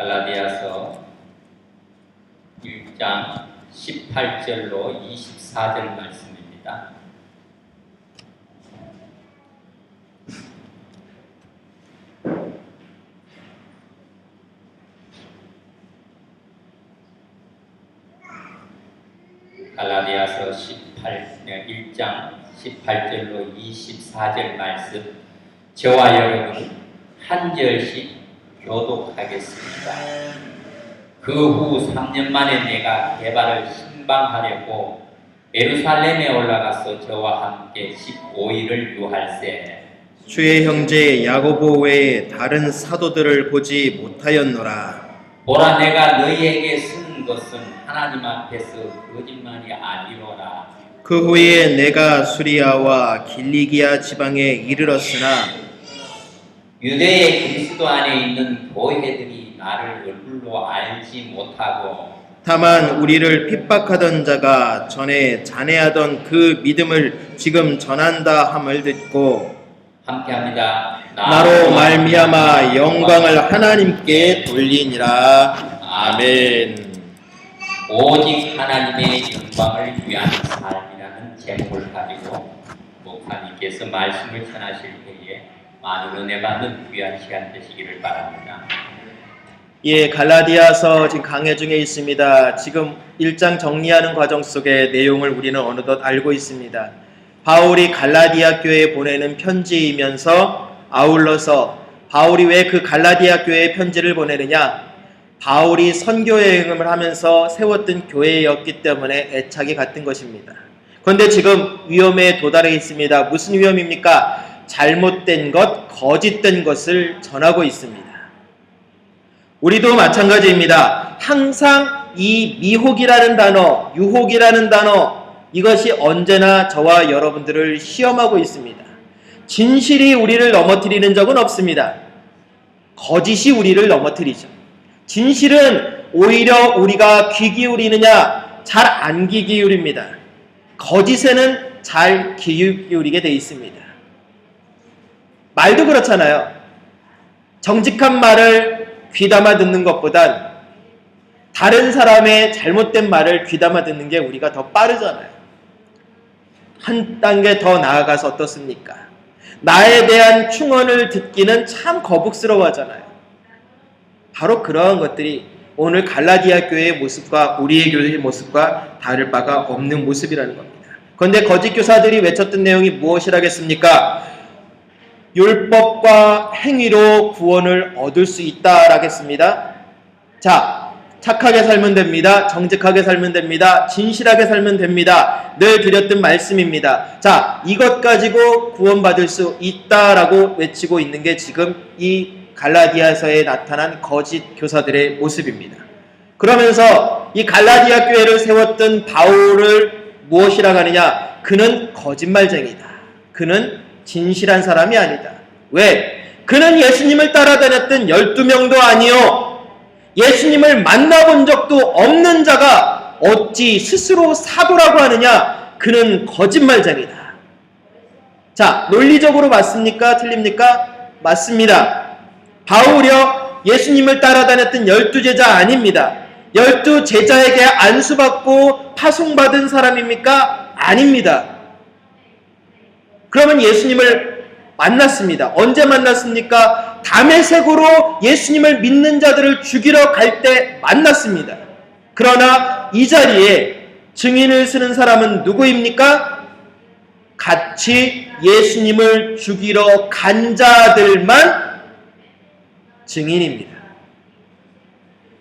갈라디아서 1장 18절로 24절 말씀입니다. 갈라디아서 1장 18절로 24절 말씀, 저와 여러분 한 절씩 교독하겠습니다. 그 후 3년 만에 내가 게바를 신방하려고 예루살렘에 올라가서 저와 함께 15일을 유할세. 주의 형제 야고보 외에 다른 사도들을 보지 못하였노라. 보라, 내가 너희에게 쓴 것은 하나님 앞에서 거짓말이 아니로라. 그 후에 내가 수리아와 길리기아 지방에 이르렀으나 유대의 그리스도 안에 있는 교회들이 나를 얼굴로 알지 못하고 다만 우리를 핍박하던 자가 전에 잔해하던 그 믿음을 지금 전한다 함을 듣고 함께합니다. 나로 말미암아 영광을 하나님께 돌리니라. 아멘. 오직 하나님의 영광을 위한 삶이라는 제목을 가지고 목사님께서 말씀을 전하실 때에 많은 은혜 받는 귀한 시간 되시기를 바랍니다. 예, 갈라디아서 지금 강해 중에 있습니다. 지금 1장 정리하는 과정 속의 내용을 우리는 어느덧 알고 있습니다. 바울이 갈라디아 교회에 보내는 편지이면서 아울러서 바울이 왜 그 갈라디아 교회에 편지를 보내느냐? 바울이 선교 여행을 하면서 세웠던 교회였기 때문에 애착이 같은 것입니다. 그런데 지금 위험에 도달해 있습니다. 무슨 위험입니까? 잘못된 것, 거짓된 것을 전하고 있습니다. 우리도 마찬가지입니다. 항상 이 미혹이라는 단어, 유혹이라는 단어, 이것이 언제나 저와 여러분들을 시험하고 있습니다. 진실이 우리를 넘어뜨리는 적은 없습니다. 거짓이 우리를 넘어뜨리죠. 진실은 오히려 우리가 귀 기울이느냐, 잘 안 귀 기울입니다. 거짓에는 잘 귀 기울이게 되어 있습니다. 말도 그렇잖아요. 정직한 말을 귀담아 듣는 것보단 다른 사람의 잘못된 말을 귀담아 듣는 게 우리가 더 빠르잖아요. 한 단계 더 나아가서 어떻습니까? 나에 대한 충언을 듣기는 참 거북스러워하잖아요. 바로 그러한 것들이 오늘 갈라디아 교회의 모습과 우리의 교회의 모습과 다를 바가 없는 모습이라는 겁니다. 그런데 거짓 교사들이 외쳤던 내용이 무엇이라겠습니까? 율법과 행위로 구원을 얻을 수 있다라겠습니다. 자, 착하게 살면 됩니다. 정직하게 살면 됩니다. 진실하게 살면 됩니다. 늘 드렸던 말씀입니다. 자, 이것 가지고 구원받을 수 있다라고 외치고 있는 게 지금 이 갈라디아서에 나타난 거짓 교사들의 모습입니다. 그러면서 이 갈라디아 교회를 세웠던 바울을 무엇이라고 하느냐? 그는 거짓말쟁이다. 그는 진실한 사람이 아니다. 왜? 그는 예수님을 따라다녔던 12명도 아니요, 예수님을 만나본 적도 없는 자가 어찌 스스로 사도라고 하느냐? 그는 거짓말쟁이다. 자, 논리적으로 맞습니까? 틀립니까? 맞습니다. 바울이요, 예수님을 따라다녔던 12제자 아닙니다. 12제자에게 안수받고 파송받은 사람입니까? 아닙니다. 그러면 예수님을 만났습니다. 언제 만났습니까? 다메섹으로 예수님을 믿는 자들을 죽이러 갈 때 만났습니다. 그러나 이 자리에 증인을 쓰는 사람은 누구입니까? 같이 예수님을 죽이러 간 자들만 증인입니다.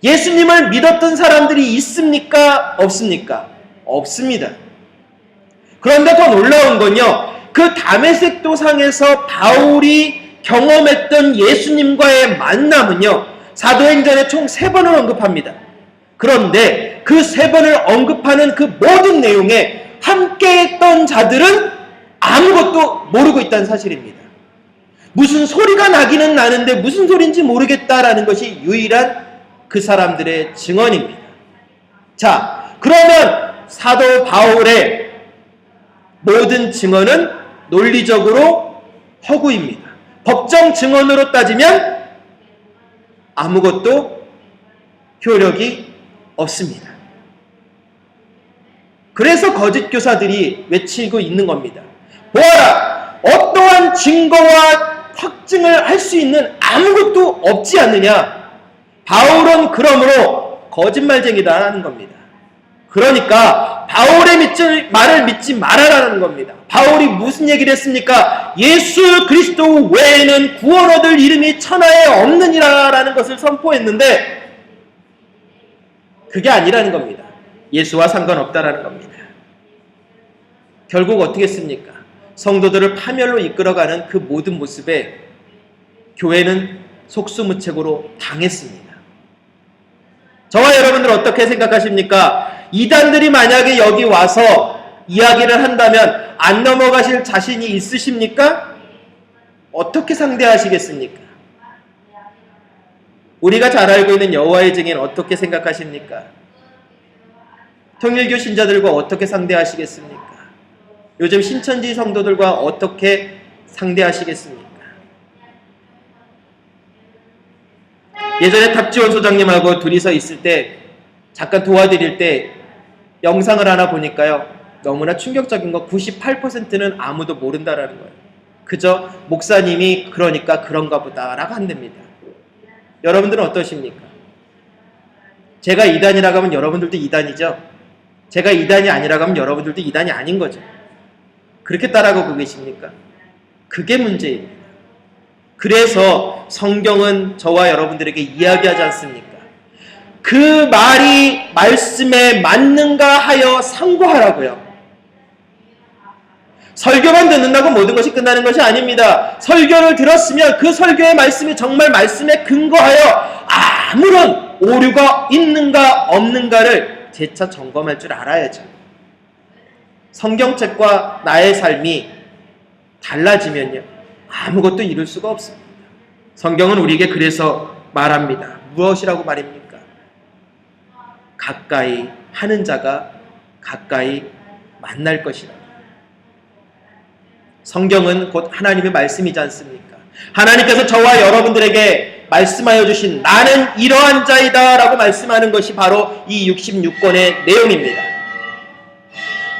예수님을 믿었던 사람들이 있습니까? 없습니까? 없습니다. 그런데 더 놀라운 건요, 그 다메섹 도상에서 바울이 경험했던 예수님과의 만남은요, 사도행전에 총 3번을 언급합니다. 그런데 그 3번을 언급하는 그 모든 내용에 함께했던 자들은 아무것도 모르고 있다는 사실입니다. 무슨 소리가 나기는 나는데 무슨 소리인지 모르겠다라는 것이 유일한 그 사람들의 증언입니다. 자, 그러면 사도 바울의 모든 증언은 논리적으로 허구입니다. 법정 증언으로 따지면 아무것도 효력이 없습니다. 그래서 거짓 교사들이 외치고 있는 겁니다. 보아라! 어떠한 증거와 확증을 할 수 있는 아무것도 없지 않느냐? 바울은 그러므로 거짓말쟁이다라는 겁니다. 그러니까 바울의 말을 믿지 말아라는 겁니다. 바울이 무슨 얘기를 했습니까? 예수 그리스도 외에는 구원 얻을 이름이 천하에 없느니라라는 것을 선포했는데 그게 아니라는 겁니다. 예수와 상관없다라는 겁니다. 결국 어떻게 했습니까? 성도들을 파멸로 이끌어가는 그 모든 모습에 교회는 속수무책으로 당했습니다. 저와 여러분들 어떻게 생각하십니까? 이단들이 만약에 여기 와서 이야기를 한다면 안 넘어가실 자신이 있으십니까? 어떻게 상대하시겠습니까? 우리가 잘 알고 있는 여호와의 증인 어떻게 생각하십니까? 통일교 신자들과 어떻게 상대하시겠습니까? 요즘 신천지 성도들과 어떻게 상대하시겠습니까? 예전에 탁지원 소장님하고 둘이서 있을 때 잠깐 도와드릴 때 영상을 하나 보니까요. 너무나 충격적인 거 98%는 아무도 모른다라는 거예요. 그저 목사님이 그러니까 그런가 보다라고 한답니다. 여러분들은 어떠십니까? 제가 이단이라고 하면 여러분들도 이단이죠? 제가 이단이 아니라고 하면 여러분들도 이단이 아닌 거죠. 그렇게 따라가고 계십니까? 그게 문제입니다. 그래서 성경은 저와 여러분들에게 이야기하지 않습니까? 그 말이 말씀에 맞는가 하여 상고하라고요. 설교만 듣는다고 모든 것이 끝나는 것이 아닙니다. 설교를 들었으면 그 설교의 말씀이 정말 말씀에 근거하여 아무런 오류가 있는가 없는가를 재차 점검할 줄 알아야죠. 성경책과 나의 삶이 달라지면요 아무것도 이룰 수가 없습니다. 성경은 우리에게 그래서 말합니다. 무엇이라고 말입니까? 가까이 하는 자가 가까이 만날 것이라. 성경은 곧 하나님의 말씀이지 않습니까? 하나님께서 저와 여러분들에게 말씀하여 주신 나는 이러한 자이다 라고 말씀하는 것이 바로 이 66권의 내용입니다.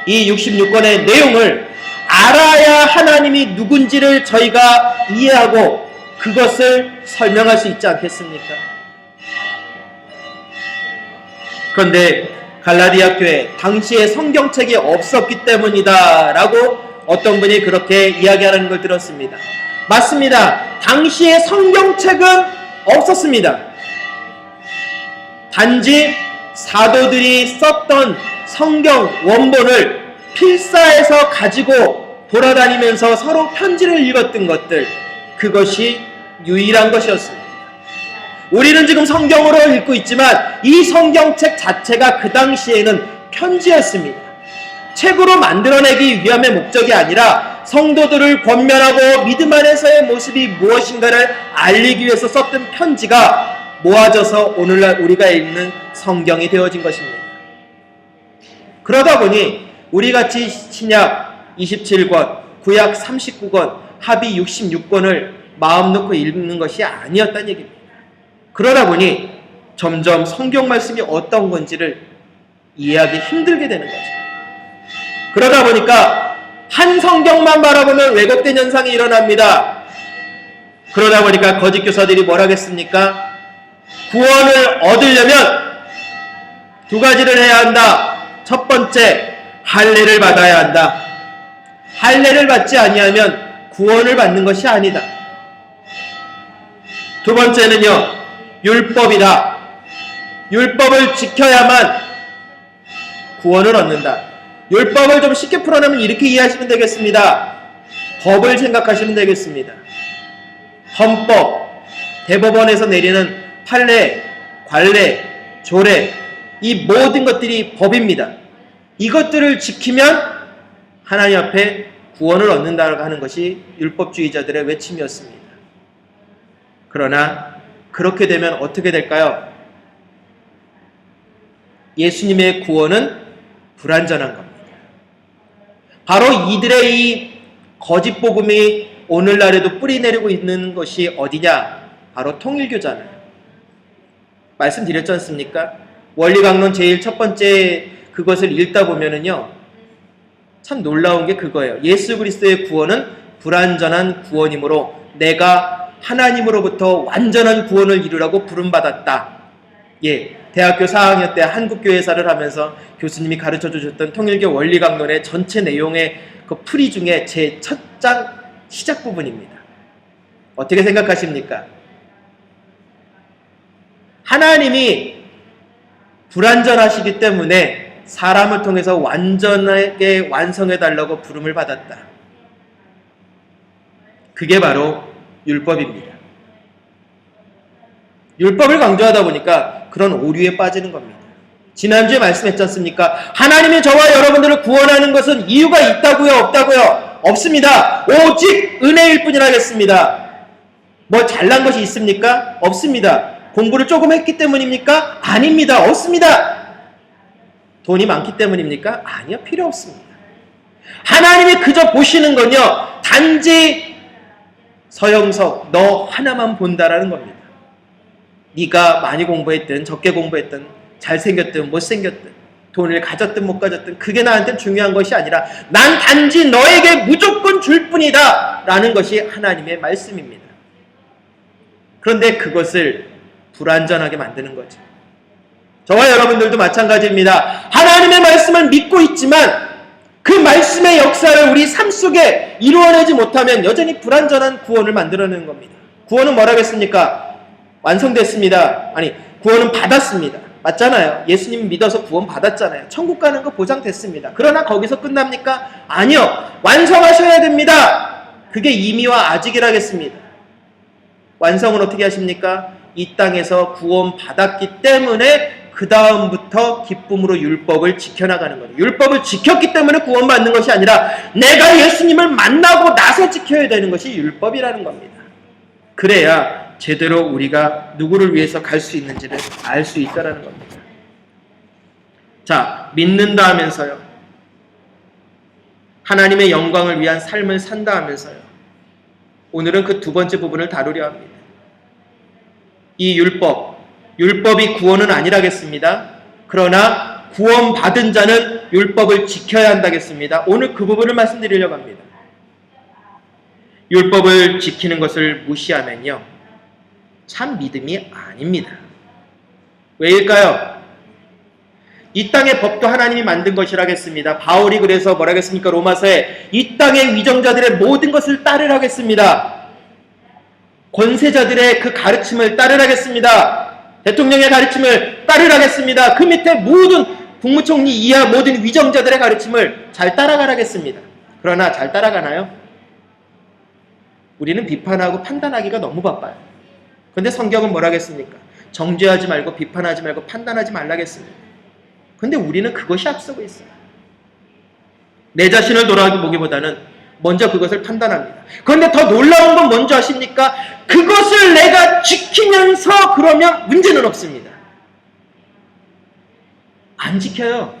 이 66권의 내용을 알아야 하나님이 누군지를 저희가 이해하고 그것을 설명할 수 있지 않겠습니까? 그런데 갈라디아 교회 당시에 성경책이 없었기 때문이다 라고 어떤 분이 그렇게 이야기하는 걸 들었습니다. 맞습니다. 당시에 성경책은 없었습니다. 단지 사도들이 썼던 성경 원본을 필사해서 가지고 돌아다니면서 서로 편지를 읽었던 것들, 그것이 유일한 것이었습니다. 우리는 지금 성경으로 읽고 있지만 이 성경책 자체가 그 당시에는 편지였습니다. 책으로 만들어내기 위함의 목적이 아니라 성도들을 권면하고 믿음 안에서의 모습이 무엇인가를 알리기 위해서 썼던 편지가 모아져서 오늘날 우리가 읽는 성경이 되어진 것입니다. 그러다 보니 우리같이 신약 27권, 구약 39권, 합의 66권을 마음 놓고 읽는 것이 아니었다는 얘기입니다. 그러다 보니 점점 성경 말씀이 어떤 건지를 이해하기 힘들게 되는 거죠. 그러다 보니까 한 성경만 바라보면 왜곡된 현상이 일어납니다. 그러다 보니까 거짓 교사들이 뭘 하겠습니까? 구원을 얻으려면 두 가지를 해야 한다. 첫 번째, 할례를 받아야 한다. 할례를 받지 아니하면 구원을 받는 것이 아니다. 두 번째는요, 율법이다. 율법을 지켜야만 구원을 얻는다. 율법을 좀 쉽게 풀어내면 이렇게 이해하시면 되겠습니다. 법을 생각하시면 되겠습니다. 헌법, 대법원에서 내리는 판례, 관례, 조례, 이 모든 것들이 법입니다. 이것들을 지키면 하나님 앞에 구원을 얻는다고 하는 것이 율법주의자들의 외침이었습니다. 그러나 그렇게 되면 어떻게 될까요? 예수님의 구원은 불완전한 겁니다. 바로 이들의 이 거짓 복음이 오늘날에도 뿌리 내리고 있는 것이 어디냐? 바로 통일교잖아요. 말씀드렸지 않습니까? 원리강론 제일 첫 번째 그것을 읽다 보면은요, 참 놀라운 게 그거예요. 예수 그리스도의 구원은 불완전한 구원이므로 내가 하나님으로부터 완전한 구원을 이루라고 부름받았다. 예, 대학교 4학년 때 한국교회사를 하면서 교수님이 가르쳐 주셨던 통일교 원리강론의 전체 내용의 그 풀이 중에 제 첫 장 시작 부분입니다. 어떻게 생각하십니까? 하나님이 불완전하시기 때문에 사람을 통해서 완전하게 완성해달라고 부름을 받았다. 그게 바로 율법입니다. 율법을 강조하다 보니까 그런 오류에 빠지는 겁니다. 지난주에 말씀했지 않습니까? 하나님이 저와 여러분들을 구원하는 것은 이유가 있다고요? 없다고요? 없습니다. 오직 은혜일 뿐이라겠습니다. 뭐 잘난 것이 있습니까? 없습니다. 공부를 조금 했기 때문입니까? 아닙니다. 없습니다. 돈이 많기 때문입니까? 아니요. 필요 없습니다. 하나님이 그저 보시는 건요, 단지 서영석 너 하나만 본다라는 겁니다. 네가 많이 공부했든 적게 공부했든 잘생겼든 못생겼든 돈을 가졌든 못 가졌든 그게 나한테는 중요한 것이 아니라 난 단지 너에게 무조건 줄 뿐이다 라는 것이 하나님의 말씀입니다. 그런데 그것을 불완전하게 만드는 거죠. 저와 여러분들도 마찬가지입니다. 하나님의 말씀을 믿고 있지만 그 말씀의 역사를 우리 삶 속에 이루어내지 못하면 여전히 불완전한 구원을 만들어내는 겁니다. 구원은 뭐라겠습니까? 완성됐습니다. 아니, 구원은 받았습니다. 맞잖아요. 예수님 믿어서 구원 받았잖아요. 천국 가는 거 보장됐습니다. 그러나 거기서 끝납니까? 아니요. 완성하셔야 됩니다. 그게 이미와 아직이라겠습니다. 완성은 어떻게 하십니까? 이 땅에서 구원 받았기 때문에 그 다음부터 기쁨으로 율법을 지켜나가는 거예요. 율법을 지켰기 때문에 구원받는 것이 아니라 내가 예수님을 만나고 나서 지켜야 되는 것이 율법이라는 겁니다. 그래야 제대로 우리가 누구를 위해서 갈 수 있는지를 알 수 있다는 겁니다. 자, 믿는다 하면서요, 하나님의 영광을 위한 삶을 산다 하면서요, 오늘은 그 두 번째 부분을 다루려 합니다. 이 율법이 구원은 아니라겠습니다. 그러나 구원받은 자는 율법을 지켜야 한다겠습니다. 오늘 그 부분을 말씀드리려고 합니다. 율법을 지키는 것을 무시하면요, 참 믿음이 아닙니다. 왜일까요? 이 땅의 법도 하나님이 만든 것이라겠습니다. 바울이 그래서 뭐라겠습니까? 로마서에 이 땅의 위정자들의 모든 것을 따르라겠습니다. 권세자들의 그 가르침을 따르라겠습니다. 대통령의 가르침을 따르라겠습니다. 그 밑에 모든 국무총리 이하 모든 위정자들의 가르침을 잘 따라가라겠습니다. 그러나 잘 따라가나요? 우리는 비판하고 판단하기가 너무 바빠요. 그런데 성경은 뭐라겠습니까? 정죄하지 말고 비판하지 말고 판단하지 말라겠습니다. 그런데 우리는 그것이 앞서고 있어요. 내 자신을 돌아보기보다는 먼저 그것을 판단합니다. 그런데 더 놀라운 건 뭔지 아십니까? 그것을 내가 지키면서 그러면 문제는 없습니다. 안 지켜요.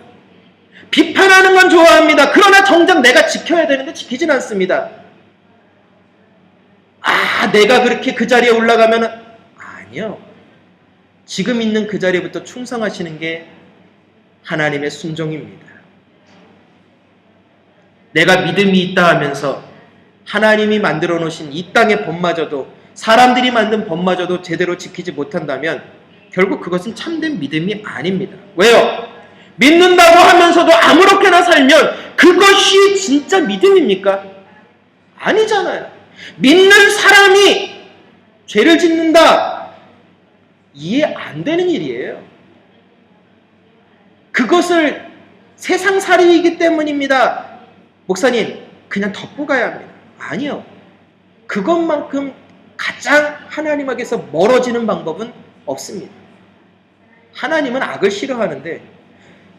비판하는 건 좋아합니다. 그러나 정작 내가 지켜야 되는데 지키진 않습니다. 내가 그렇게 그 자리에 올라가면 아니요. 지금 있는 그 자리부터 충성하시는 게 하나님의 순종입니다. 내가 믿음이 있다 하면서 하나님이 만들어 놓으신 이 땅의 법마저도, 사람들이 만든 법마저도 제대로 지키지 못한다면 결국 그것은 참된 믿음이 아닙니다. 왜요? 믿는다고 하면서도 아무렇게나 살면 그것이 진짜 믿음입니까? 아니잖아요. 믿는 사람이 죄를 짓는다, 이해 안 되는 일이에요. 그것을 세상살이이기 때문입니다. 목사님, 그냥 덮고 가야 합니다. 아니요. 그것만큼 가장 하나님에게서 멀어지는 방법은 없습니다. 하나님은 악을 싫어하는데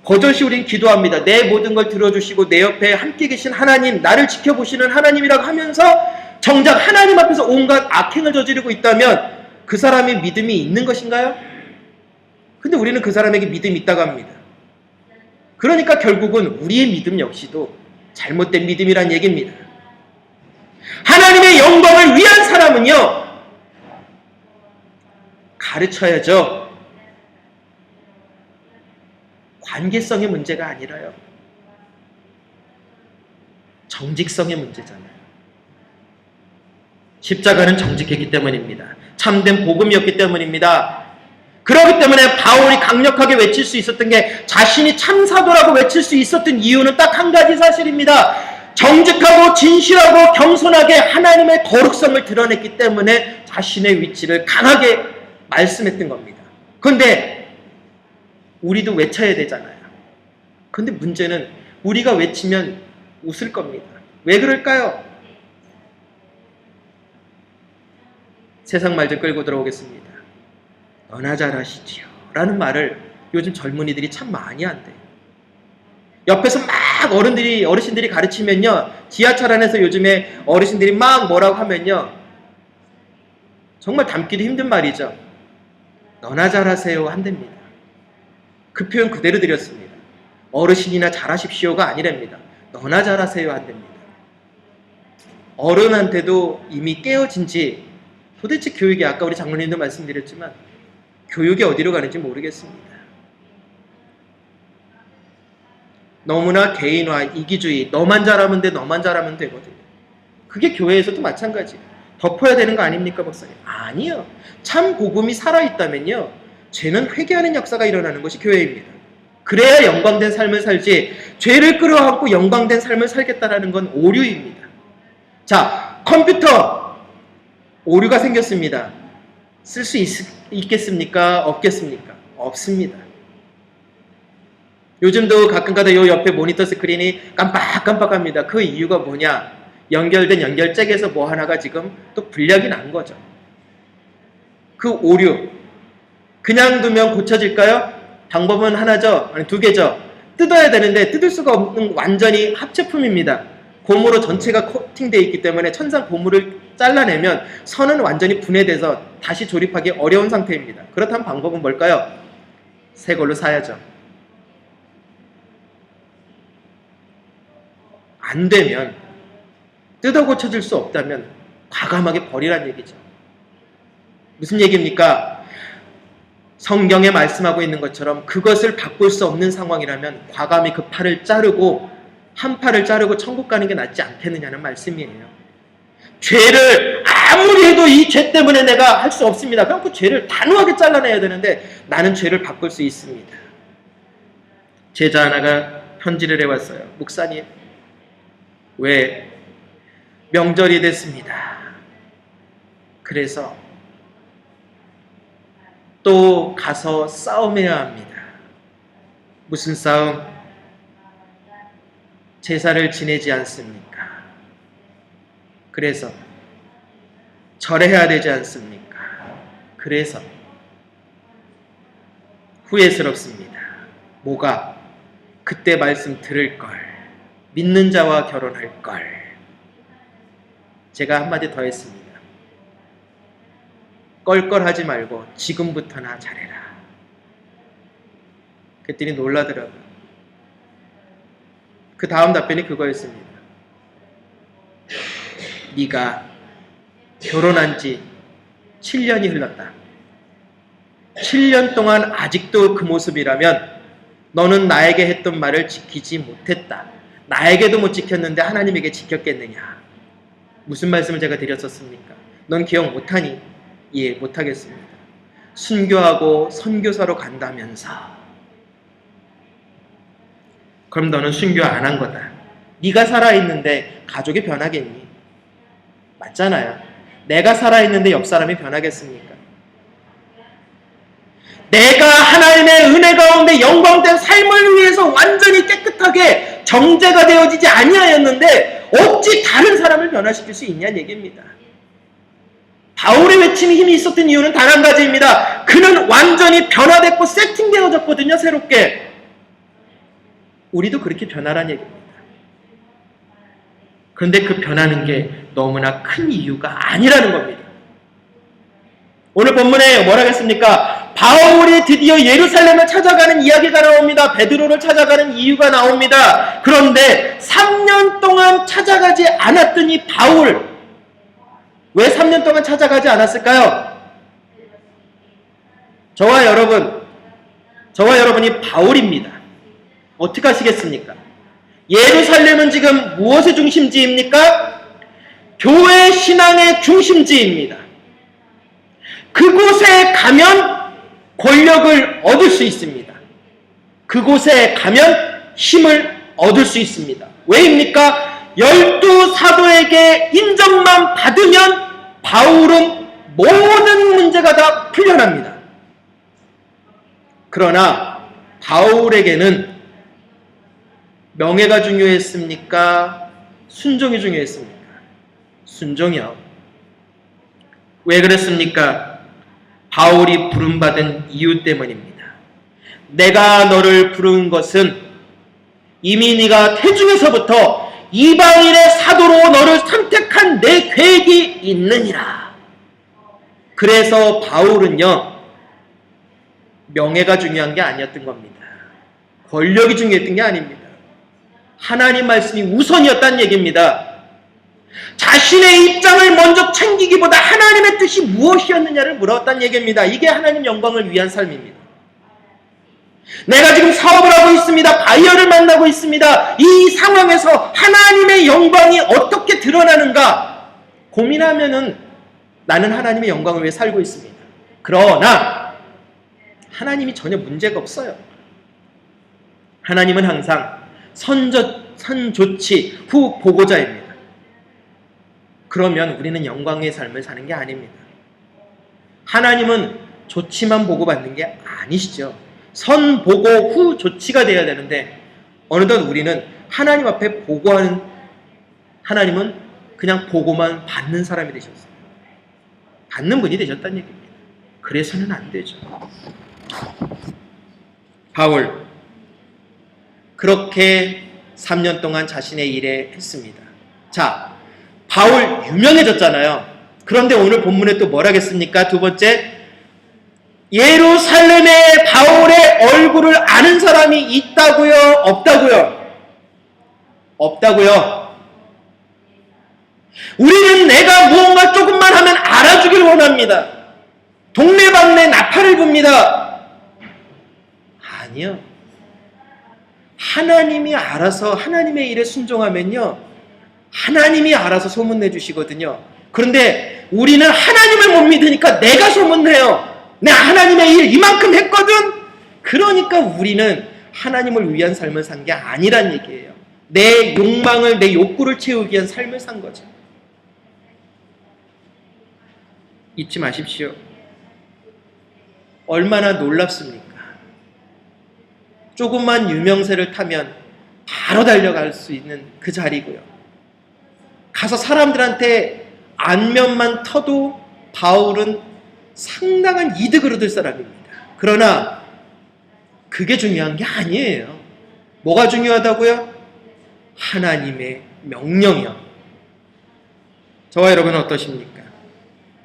버젓이 우린 기도합니다. 내 모든 걸 들어주시고 내 옆에 함께 계신 하나님, 나를 지켜보시는 하나님이라고 하면서 정작 하나님 앞에서 온갖 악행을 저지르고 있다면 그 사람이 믿음이 있는 것인가요? 근데 우리는 그 사람에게 믿음이 있다고 합니다. 그러니까 결국은 우리의 믿음 역시도 잘못된 믿음이란 얘기입니다. 하나님의 영광을 위한 사람은요, 가르쳐야죠. 관계성의 문제가 아니라요. 정직성의 문제잖아요. 십자가는 정직했기 때문입니다. 참된 복음이었기 때문입니다. 그렇기 때문에 바울이 강력하게 외칠 수 있었던 게 자신이 참사도라고 외칠 수 있었던 이유는 딱 한 가지 사실입니다. 정직하고 진실하고 겸손하게 하나님의 거룩성을 드러냈기 때문에 자신의 위치를 강하게 말씀했던 겁니다. 그런데 우리도 외쳐야 되잖아요. 그런데 문제는 우리가 외치면 웃을 겁니다. 왜 그럴까요? 세상 말 좀 끌고 들어오겠습니다. 너나 잘하시지요 라는 말을 요즘 젊은이들이 참 많이 한대요. 옆에서 막 어르신들이 가르치면요, 지하철 안에서 요즘에 어르신들이 막 뭐라고 하면요, 정말 담기도 힘든 말이죠. 너나 잘하세요 한답니다. 그 표현 그대로 드렸습니다. 어르신이나 잘하십시오가 아니랍니다. 너나 잘하세요 한답니다. 어른한테도 이미 깨어진 지 도대체 교육이, 아까 우리 장로님도 말씀드렸지만 교육이 어디로 가는지 모르겠습니다. 너무나 개인화, 이기주의, 너만 잘하면 돼, 너만 잘하면 되거든요. 그게 교회에서도 마찬가지예요. 덮어야 되는 거 아닙니까, 목사님? 아니요. 참 복음이 살아있다면요, 죄는 회개하는 역사가 일어나는 것이 교회입니다. 그래야 영광된 삶을 살지, 죄를 끌어안고 영광된 삶을 살겠다라는 건 오류입니다. 자, 컴퓨터 오류가 생겼습니다. 쓸 수 있겠습니까? 없겠습니까? 없습니다. 요즘도 가끔가다 요 옆에 모니터 스크린이 깜빡깜빡합니다. 그 이유가 뭐냐? 연결된 연결잭에서 뭐 하나가 지금 또 불량이 난 거죠. 그 오류 그냥 두면 고쳐질까요? 방법은 하나죠. 아니 두 개죠. 뜯어야 되는데 뜯을 수가 없는 완전히 합체품입니다. 고무로 전체가 코팅되어 있기 때문에 천상 고무를 잘라내면 선은 완전히 분해돼서 다시 조립하기 어려운 상태입니다. 그렇다면 방법은 뭘까요? 새 걸로 사야죠. 안 되면, 뜯어 고쳐질 수 없다면 과감하게 버리란 얘기죠. 무슨 얘기입니까? 성경에 말씀하고 있는 것처럼 그것을 바꿀 수 없는 상황이라면 과감히 그 팔을 자르고, 한 팔을 자르고 천국 가는 게 낫지 않겠느냐는 말씀이에요. 죄를 아무리 해도 이 죄 때문에 내가 할 수 없습니다. 그럼 그 죄를 단호하게 잘라내야 되는데 나는 죄를 바꿀 수 있습니다. 제자 하나가 편지를 해왔어요. 목사님, 왜 명절이 됐습니다. 그래서 또 가서 싸움해야 합니다. 무슨 싸움? 제사를 지내지 않습니까? 그래서 절해야 되지 않습니까? 그래서 후회스럽습니다. 뭐가? 그때 말씀 들을 걸, 믿는 자와 결혼할 걸. 제가 한마디 더 했습니다. 껄껄하지 말고 지금부터나 잘해라. 그랬더니 놀라더라고요. 그 다음 답변이 그거였습니다. 네가 결혼한 지 7년이 흘렀다. 7년 동안 아직도 그 모습이라면 너는 나에게 했던 말을 지키지 못했다. 나에게도 못 지켰는데 하나님에게 지켰겠느냐. 무슨 말씀을 제가 드렸었습니까? 넌 기억 못하니? 예, 못하겠습니다. 순교하고 선교사로 간다면서. 그럼 너는 순교 안 한 거다. 네가 살아있는데 가족이 변하겠니? 맞잖아요. 내가 살아있는데 옆 사람이 변하겠습니까? 내가 하나님의 은혜 가운데 영광된 삶을 위해서 완전히 깨끗하게 정제가 되어지지 아니하였는데 어찌 다른 사람을 변화시킬 수 있냐는 얘기입니다. 바울의 외침이 힘이 있었던 이유는 단 한 가지입니다. 그는 완전히 변화됐고 세팅되어졌거든요. 새롭게. 우리도 그렇게 변하란 얘기입니다. 그런데 그 변하는 게 너무나 큰 이유가 아니라는 겁니다. 오늘 본문에 뭐라고 했습니까? 바울이 드디어 예루살렘을 찾아가는 이야기가 나옵니다. 베드로를 찾아가는 이유가 나옵니다. 그런데 3년 동안 찾아가지 않았던 이 바울, 왜 3년 동안 찾아가지 않았을까요? 저와 여러분이 바울입니다. 어떻게 하시겠습니까? 예루살렘은 지금 무엇의 중심지입니까? 교회 신앙의 중심지입니다. 그곳에 가면 권력을 얻을 수 있습니다. 그곳에 가면 힘을 얻을 수 있습니다. 왜입니까? 12사도에게 인정만 받으면 바울은 모든 문제가 다 풀려납니다. 그러나 바울에게는 명예가 중요했습니까? 순종이 중요했습니까? 순종이요. 왜 그랬습니까? 바울이 부름받은 이유 때문입니다. 내가 너를 부른 것은 이미 네가 태중에서부터 이방인의 사도로 너를 선택한 내 계획이 있느니라. 그래서 바울은요, 명예가 중요한 게 아니었던 겁니다. 권력이 중요했던 게 아닙니다. 하나님 말씀이 우선이었다는 얘기입니다. 자신의 입장을 먼저 챙기기보다 하나님의 뜻이 무엇이었느냐를 물었다는 얘기입니다. 이게 하나님 영광을 위한 삶입니다. 내가 지금 사업을 하고 있습니다. 바이어를 만나고 있습니다. 이 상황에서 하나님의 영광이 어떻게 드러나는가 고민하면은 나는 하나님의 영광을 위해 살고 있습니다. 그러나 하나님이 전혀 문제가 없어요. 하나님은 항상 선조치 후 보고자입니다. 그러면 우리는 영광의 삶을 사는 게 아닙니다. 하나님은 조치만 보고받는 게 아니시죠. 선 보고 후 조치가 돼야 되는데 어느덧 우리는 하나님 앞에 보고하는, 하나님은 그냥 보고만 받는 사람이 되셨어요. 받는 분이 되셨다는 얘기입니다. 그래서는 안 되죠. 바울 그렇게 3년 동안 자신의 일에 했습니다. 자, 바울 유명해졌잖아요. 그런데 오늘 본문에 또 뭘 하겠습니까? 두 번째, 예루살렘에 바울의 얼굴을 아는 사람이 있다고요? 없다고요? 없다고요. 우리는 내가 무언가 조금만 하면 알아주길 원합니다. 동네방네 나팔을 붑니다. 아니요. 하나님이 알아서 하나님의 일에 순종하면요, 하나님이 알아서 소문내주시거든요. 그런데 우리는 하나님을 못 믿으니까 내가 소문내요. 내가 하나님의 일 이만큼 했거든. 그러니까 우리는 하나님을 위한 삶을 산 게 아니란 얘기예요. 내 욕망을, 내 욕구를 채우기 위한 삶을 산 거죠. 잊지 마십시오. 얼마나 놀랍습니까? 조금만 유명세를 타면 바로 달려갈 수 있는 그 자리고요. 가서 사람들한테 안면만 터도 바울은 상당한 이득을 얻을 사람입니다. 그러나 그게 중요한 게 아니에요. 뭐가 중요하다고요? 하나님의 명령이요. 저와 여러분은 어떠십니까?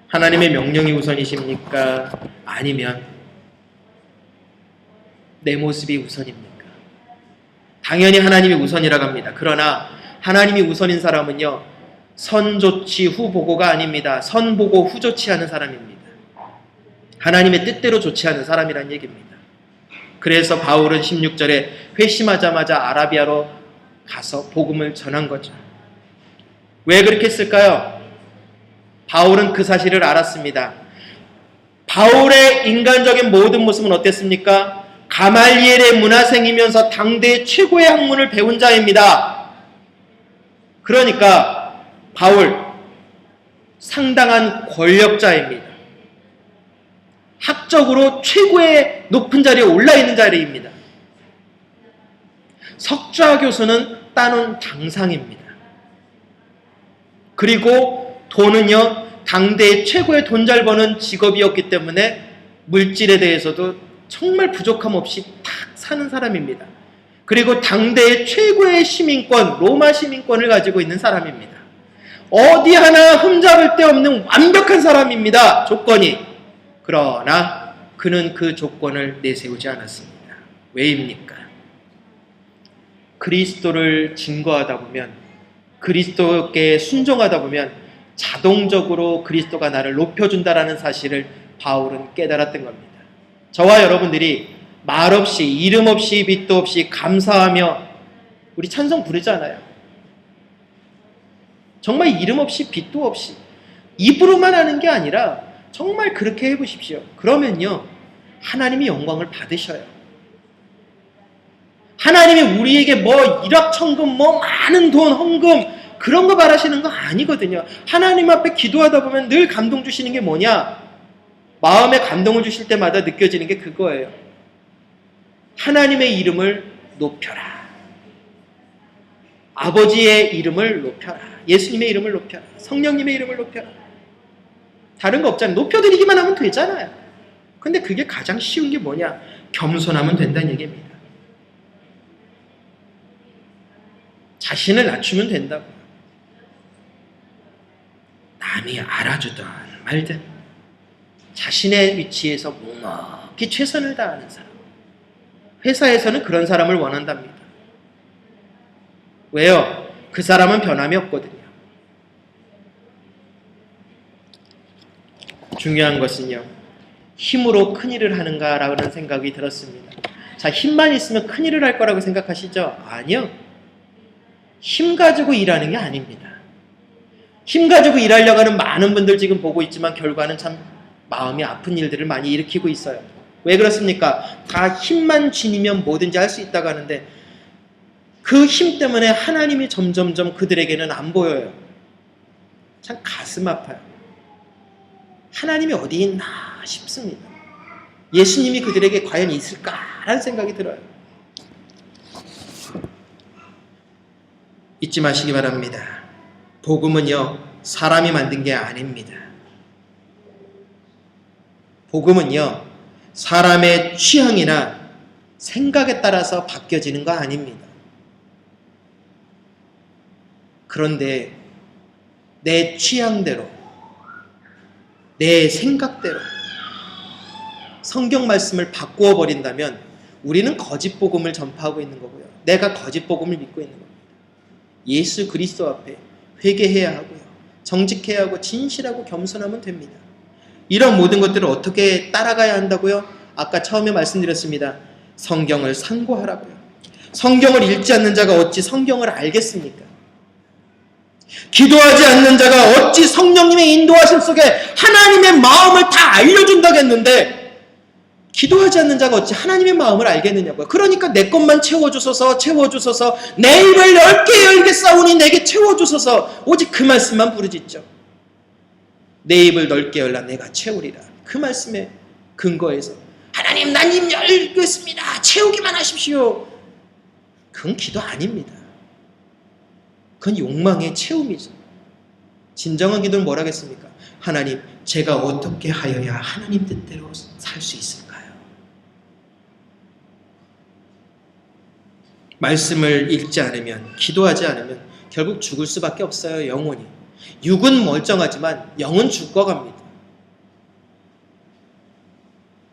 하나님의 명령이 우선이십니까? 아니면 내 모습이 우선입니까? 당연히 하나님이 우선이라고 합니다. 그러나 하나님이 우선인 사람은요, 선조치 후보고가 아닙니다. 선보고 후조치하는 사람입니다. 하나님의 뜻대로 조치하는 사람이란 얘기입니다. 그래서 바울은 16절에 회심하자마자 아라비아로 가서 복음을 전한 거죠. 왜 그렇게 했을까요? 바울은 그 사실을 알았습니다. 바울의 인간적인 모든 모습은 어땠습니까? 가말리엘의 문화생이면서 당대의 최고의 학문을 배운 자입니다. 그러니까 바울 상당한 권력자입니다. 학적으로 최고의 높은 자리에 올라있는 자리입니다. 석좌 교수는 따놓은 장상입니다. 그리고 돈은요, 당대의 최고의 돈 잘 버는 직업이었기 때문에 물질에 대해서도 정말 부족함 없이 탁 사는 사람입니다. 그리고 당대의 최고의 시민권, 로마 시민권을 가지고 있는 사람입니다. 어디 하나 흠잡을 데 없는 완벽한 사람입니다. 조건이. 그러나 그는 그 조건을 내세우지 않았습니다. 왜입니까? 그리스도를 증거하다 보면, 그리스도께 순종하다 보면 자동적으로 그리스도가 나를 높여준다라는 사실을 바울은 깨달았던 겁니다. 저와 여러분들이 말 없이 이름 없이 빛도 없이 감사하며 우리 찬송 부르잖아요. 정말 이름 없이 빛도 없이 입으로만 하는 게 아니라 정말 그렇게 해보십시오. 그러면요 하나님이 영광을 받으셔요. 하나님이 우리에게 뭐 일확천금 뭐 많은 돈 헌금 그런 거 바라시는 거 아니거든요. 하나님 앞에 기도하다 보면 늘 감동 주시는 게 뭐냐? 마음에 감동을 주실 때마다 느껴지는 게 그거예요. 하나님의 이름을 높여라. 아버지의 이름을 높여라. 예수님의 이름을 높여라. 성령님의 이름을 높여라. 다른 거 없잖아요. 높여드리기만 하면 되잖아요. 근데 그게 가장 쉬운 게 뭐냐? 겸손하면 된다는 얘기입니다. 자신을 낮추면 된다고. 남이 알아주든 말든 자신의 위치에서 묵묵히 최선을 다하는 사람. 회사에서는 그런 사람을 원한답니다. 왜요? 그 사람은 변함이 없거든요. 중요한 것은요, 힘으로 큰일을 하는가라는 생각이 들었습니다. 자, 힘만 있으면 큰일을 할 거라고 생각하시죠? 아니요. 힘 가지고 일하는 게 아닙니다. 힘 가지고 일하려고 하는 많은 분들 지금 보고 있지만 결과는 참 마음이 아픈 일들을 많이 일으키고 있어요. 왜 그렇습니까? 다 힘만 지니면 뭐든지 할 수 있다고 하는데 그 힘 때문에 하나님이 점점점 그들에게는 안 보여요. 참 가슴 아파요. 하나님이 어디 있나 싶습니다. 예수님이 그들에게 과연 있을까라는 생각이 들어요. 잊지 마시기 바랍니다. 복음은요, 사람이 만든 게 아닙니다. 복음은요, 사람의 취향이나 생각에 따라서 바뀌어지는 거 아닙니다. 그런데 내 취향대로, 내 생각대로 성경 말씀을 바꾸어 버린다면 우리는 거짓 복음을 전파하고 있는 거고요. 내가 거짓 복음을 믿고 있는 겁니다. 예수 그리스도 앞에 회개해야 하고요. 정직해야 하고 진실하고 겸손하면 됩니다. 이런 모든 것들을 어떻게 따라가야 한다고요? 아까 처음에 말씀드렸습니다. 성경을 상고하라고요. 성경을 읽지 않는 자가 어찌 성경을 알겠습니까? 기도하지 않는 자가 어찌 성령님의 인도하심 속에 하나님의 마음을 다 알려준다고 했는데 기도하지 않는 자가 어찌 하나님의 마음을 알겠느냐고요. 그러니까 내 것만 채워주소서 채워주소서 내 입을 넓게 열겠사오니 내게 채워주소서 오직 그 말씀만 부르짖죠. 내 입을 넓게 열라 내가 채우리라. 그 말씀에 근거해서 하나님 난 입 열겠습니다. 채우기만 하십시오. 그건 기도 아닙니다. 그건 욕망의 채움이죠. 진정한 기도는 뭐라 하겠습니까? 하나님 제가 어떻게 하여야 하나님 뜻대로 살 수 있을까요? 말씀을 읽지 않으면 기도하지 않으면 결국 죽을 수밖에 없어요. 영혼이. 육은 멀쩡하지만 영은 죽어갑니다.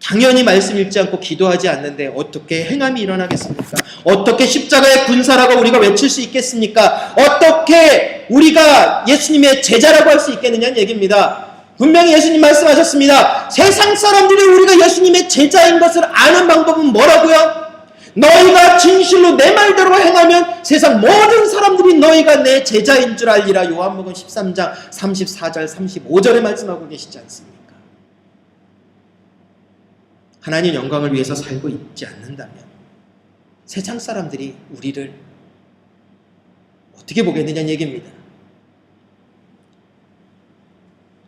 당연히 말씀 읽지 않고 기도하지 않는데 어떻게 행함이 일어나겠습니까? 어떻게 십자가의 군사라고 우리가 외칠 수 있겠습니까? 어떻게 우리가 예수님의 제자라고 할 수 있겠느냐는 얘기입니다. 분명히 예수님 말씀하셨습니다. 세상 사람들이 우리가 예수님의 제자인 것을 아는 방법은 뭐라고요? 너희가 진실로 내 말대로 행하면 세상 모든 사람들이 너희가 내 제자인 줄 알리라. 요한복음 13장 34절 35절에 말씀하고 계시지 않습니까? 하나님 영광을 위해서 살고 있지 않는다면 세상 사람들이 우리를 어떻게 보겠느냐는 얘기입니다.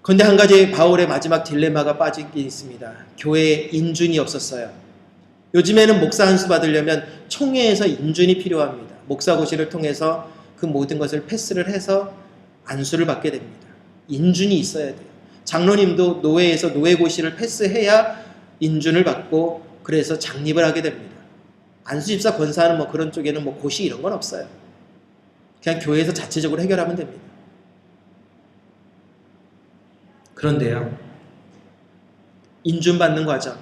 그런데 한 가지 바울의 마지막 딜레마가 빠진 게 있습니다. 교회에 인준이 없었어요. 요즘에는 목사 한 수 받으려면 총회에서 인준이 필요합니다. 목사고시를 통해서 그 모든 것을 패스를 해서 안수를 받게 됩니다. 인준이 있어야 돼요. 장로님도 노회에서 노회고시를 패스해야 인준을 받고 그래서 장립을 하게 됩니다. 안수집사 권사는 뭐 그런 쪽에는 뭐 고시 이런 건 없어요. 그냥 교회에서 자체적으로 해결하면 됩니다. 그런데요, 인준 받는 과정.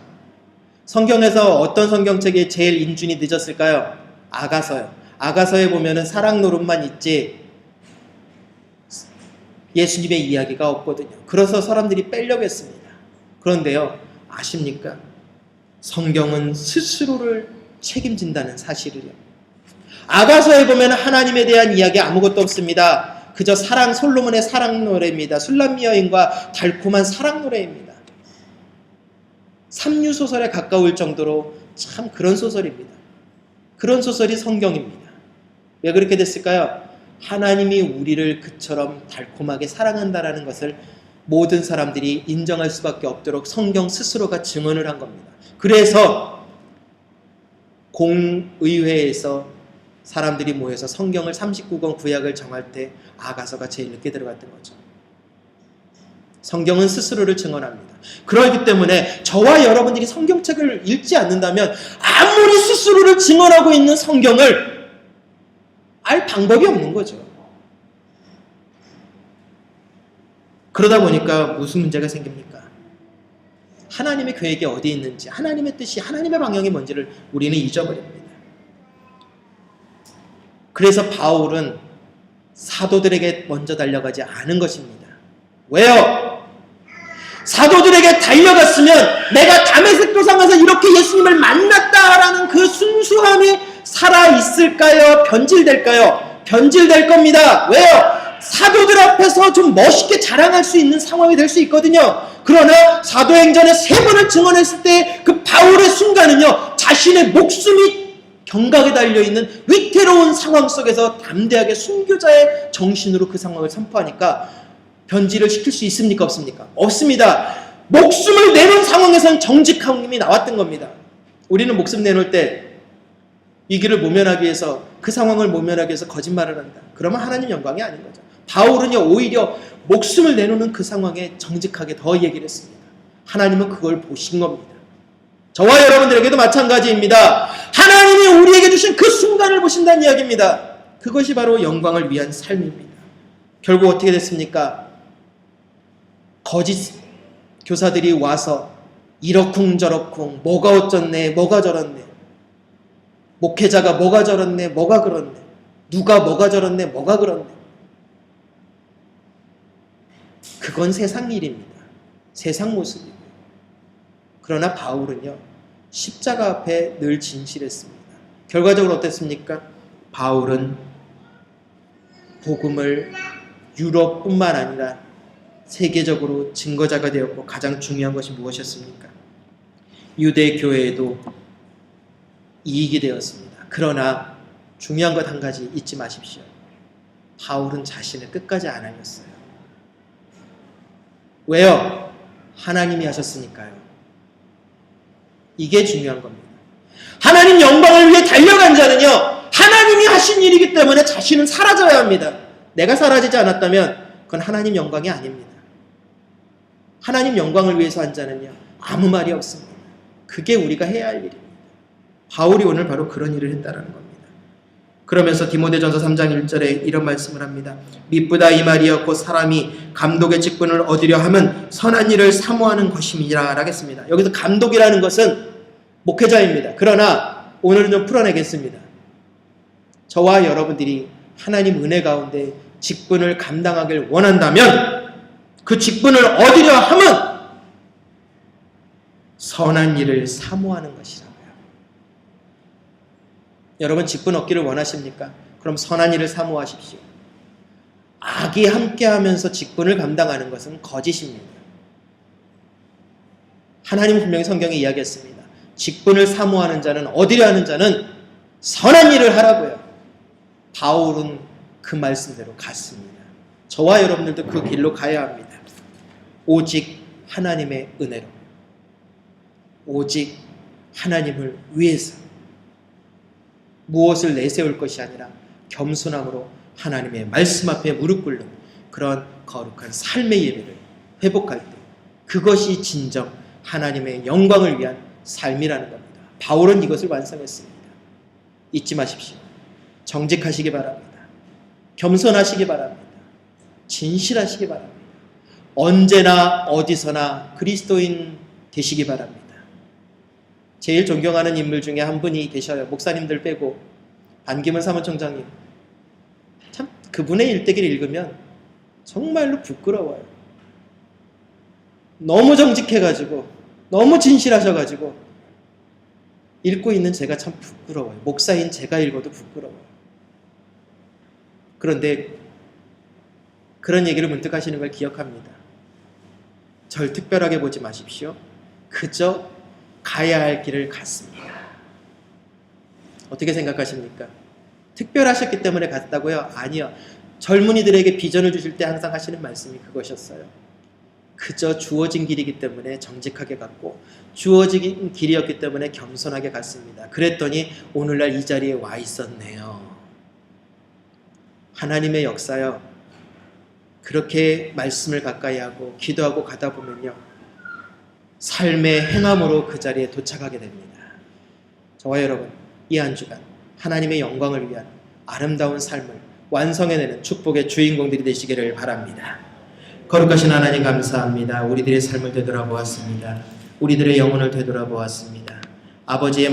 성경에서 어떤 성경책에 제일 인준이 늦었을까요? 아가서요. 아가서에 보면은 사랑 노릇만 있지 예수님의 이야기가 없거든요. 그래서 사람들이 빼려고 했습니다. 그런데요, 아십니까? 성경은 스스로를 책임진다는 사실을요. 아가서에 보면 하나님에 대한 이야기 아무것도 없습니다. 그저 솔로몬의 사랑 노래입니다. 술람미 여인과 달콤한 사랑 노래입니다. 삼류소설에 가까울 정도로 참 그런 소설입니다. 그런 소설이 성경입니다. 왜 그렇게 됐을까요? 하나님이 우리를 그처럼 달콤하게 사랑한다라는 것을 모든 사람들이 인정할 수밖에 없도록 성경 스스로가 증언을 한 겁니다. 그래서 공의회에서 사람들이 모여서 성경을 39권 구약을 정할 때 아가서가 제일 늦게 들어갔던 거죠. 성경은 스스로를 증언합니다. 그렇기 때문에 저와 여러분들이 성경책을 읽지 않는다면 아무리 스스로를 증언하고 있는 성경을 알 방법이 없는 거죠. 그러다 보니까 무슨 문제가 생깁니까? 하나님의 계획이 어디 있는지, 하나님의 뜻이, 하나님의 방향이 뭔지를 우리는 잊어버립니다. 그래서 바울은 사도들에게 먼저 달려가지 않은 것입니다. 왜요? 사도들에게 달려갔으면 내가 다메섹 도상에서 이렇게 예수님을 만났다라는 그 순수함이 살아있을까요? 변질될까요? 변질될 겁니다. 왜요? 사도들 앞에서 좀 멋있게 자랑할 수 있는 상황이 될 수 있거든요. 그러나 사도행전에 3번을 증언했을 때 그 바울의 순간은요, 자신의 목숨이 경각에 달려있는 위태로운 상황 속에서 담대하게 순교자의 정신으로 그 상황을 선포하니까 변질을 시킬 수 있습니까? 없습니까? 없습니다. 목숨을 내놓은 상황에서는 정직함이 나왔던 겁니다. 우리는 목숨 내놓을 때 위기를 모면하기 위해서, 그 상황을 모면하기 위해서 거짓말을 한다. 그러면 하나님 영광이 아닌 거죠. 바울은요, 오히려 목숨을 내놓는 그 상황에 정직하게 더 얘기를 했습니다. 하나님은 그걸 보신 겁니다. 저와 여러분들에게도 마찬가지입니다. 하나님이 우리에게 주신 그 순간을 보신다는 이야기입니다. 그것이 바로 영광을 위한 삶입니다. 결국 어떻게 됐습니까? 거짓 교사들이 와서 이러쿵저러쿵, 뭐가 어쩌네, 뭐가 저렇네, 목회자가 뭐가 저렇네, 뭐가 그렇네, 누가 뭐가 저렇네, 뭐가 그렇네. 그건 세상 일입니다. 세상 모습이고. 그러나 바울은요, 십자가 앞에 늘 진실했습니다. 결과적으로 어땠습니까? 바울은 복음을 유럽뿐만 아니라 세계적으로 증거자가 되었고, 가장 중요한 것이 무엇이었습니까? 유대 교회에도 이익이 되었습니다. 그러나 중요한 것 한 가지 잊지 마십시오. 바울은 자신을 끝까지 안 알렸어요. 왜요? 하나님이 하셨으니까요. 이게 중요한 겁니다. 하나님 영광을 위해 달려간 자는요, 하나님이 하신 일이기 때문에 자신은 사라져야 합니다. 내가 사라지지 않았다면 그건 하나님 영광이 아닙니다. 하나님 영광을 위해서 한 자는요, 아무 말이 없습니다. 그게 우리가 해야 할 일입니다. 바울이 오늘 바로 그런 일을 했다는 겁니다. 그러면서 디모데전서 3장 1절에 이런 말씀을 합니다. 미쁘다 이 말이여 곧 사람이 감독의 직분을 얻으려 함은 선한 일을 사모하는 것임이라 하겠습니다. 여기서 감독이라는 것은 목회자입니다. 그러나 오늘은 좀 풀어내겠습니다. 저와 여러분들이 하나님 은혜 가운데 직분을 감당하길 원한다면 그 직분을 얻으려 함은 선한 일을 사모하는 것이라고요. 여러분 직분 얻기를 원하십니까? 그럼 선한 일을 사모하십시오. 악이 함께하면서 직분을 감당하는 것은 거짓입니다. 하나님은 분명히 성경에 이야기했습니다. 직분을 사모하는 자는, 얻으려 하는 자는 선한 일을 하라고요. 바울은 그 말씀대로 갔습니다. 저와 여러분들도 그 길로 가야 합니다. 오직 하나님의 은혜로, 오직 하나님을 위해서 무엇을 내세울 것이 아니라 겸손함으로 하나님의 말씀 앞에 무릎 꿇는 그런 거룩한 삶의 예배를 회복할 때, 그것이 진정 하나님의 영광을 위한 삶이라는 겁니다. 바울은 이것을 완성했습니다. 잊지 마십시오. 정직하시기 바랍니다. 겸손하시기 바랍니다. 진실하시기 바랍니다. 언제나 어디서나 그리스도인 되시기 바랍니다. 제일 존경하는 인물 중에 한 분이 계셔요. 목사님들 빼고 반기문 사무총장님. 참 그분의 일대기를 읽으면 정말로 부끄러워요. 너무 정직해가지고, 너무 진실하셔가지고 읽고 있는 제가 참 부끄러워요. 목사인 제가 읽어도 부끄러워요. 그런데 그런 얘기를 문득 하시는 걸 기억합니다. 절 특별하게 보지 마십시오. 그저 가야 할 길을 갔습니다. 어떻게 생각하십니까? 특별하셨기 때문에 갔다고요? 아니요. 젊은이들에게 비전을 주실 때 항상 하시는 말씀이 그것이었어요. 그저 주어진 길이기 때문에 정직하게 갔고 주어진 길이었기 때문에 겸손하게 갔습니다. 그랬더니 오늘날 이 자리에 와 있었네요. 하나님의 역사요. 그렇게 말씀을 가까이 하고 기도하고 가다 보면요. 삶의 행함으로 그 자리에 도착하게 됩니다. 저와 여러분, 이 한 주간 하나님의 영광을 위한 아름다운 삶을 완성해내는 축복의 주인공들이 되시기를 바랍니다. 거룩하신 하나님 감사합니다. 우리들의 삶을 되돌아보았습니다. 우리들의 영혼을 되돌아보았습니다. 아버지의